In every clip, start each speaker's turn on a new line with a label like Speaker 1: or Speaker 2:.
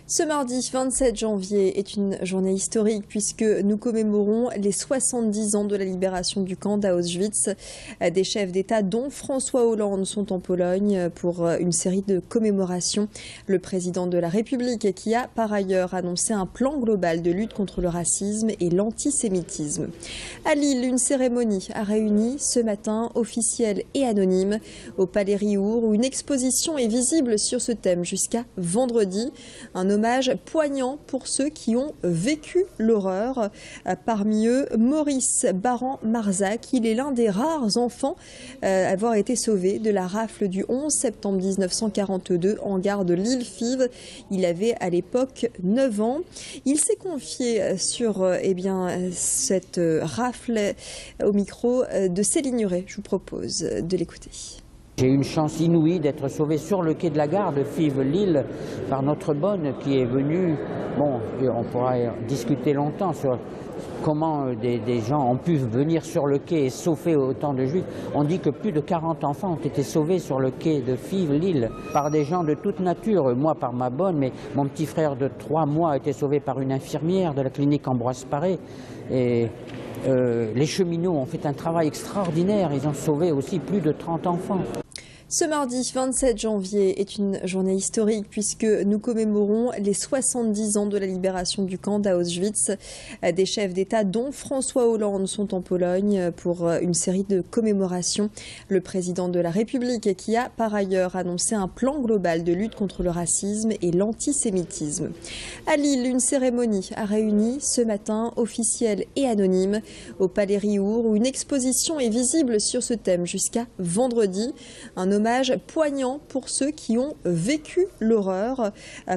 Speaker 1: Ce mardi 27 janvier est une journée historique puisque nous commémorons les 70 ans de la libération du camp d'Auschwitz. Des chefs d'État dont François Hollande sont en Pologne pour une série de commémorations. Le président de la République qui a par ailleurs annoncé un plan global de lutte contre le racisme et l'antisémitisme. À Lille, une cérémonie a réuni ce matin officiels et anonymes au Palais Riour où une exposition est visible sur ce thème jusqu'à vendredi. Un hommage poignant pour ceux qui ont vécu l'horreur. Parmi eux, Maurice Baran-Marzac. Il est l'un des rares enfants à avoir été sauvé de la rafle du 11 septembre 1942 en gare de Lille-Fives. Il avait à l'époque 9 ans. Il s'est confié sur cette rafle au micro de Céline Huret. Je vous propose de l'écouter.
Speaker 2: J'ai eu une chance inouïe d'être sauvé sur le quai de la gare de Fives-Lille par notre bonne qui est venue. Bon, on pourra discuter longtemps sur comment des gens ont pu venir sur le quai et sauver autant de juifs. On dit que plus de 40 enfants ont été sauvés sur le quai de Fives-Lille par des gens de toute nature. Moi par ma bonne, mais mon petit frère de 3 mois a été sauvé par une infirmière de la clinique Ambroise Paré. Et les cheminots ont fait un travail extraordinaire. Ils ont sauvé aussi plus de 30 enfants.
Speaker 1: Ce mardi 27 janvier est une journée historique puisque nous commémorons les 70 ans de la libération du camp d'Auschwitz. Des chefs d'État dont François Hollande sont en Pologne pour une série de commémorations. Le président de la République qui a par ailleurs annoncé un plan global de lutte contre le racisme et l'antisémitisme. À Lille, une cérémonie a réuni ce matin officiels et anonymes au Palais Riour où une exposition est visible sur ce thème jusqu'à vendredi. Un hommage poignant pour ceux qui ont vécu l'horreur.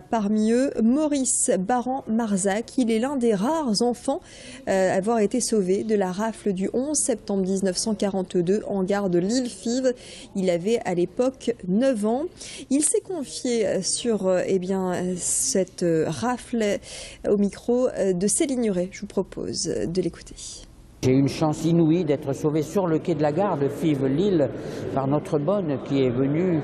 Speaker 1: Parmi eux, Maurice Baran-Marzac. Il est l'un des rares enfants à avoir été sauvé de la rafle du 11 septembre 1942 en gare de Lille-Fives. Il avait à l'époque 9 ans. Il s'est confié sur cette rafle au micro de Céline Huret. Je vous propose de l'écouter.
Speaker 2: J'ai eu une chance inouïe d'être sauvé sur le quai de la gare de Fives-Lille par notre bonne qui est venue.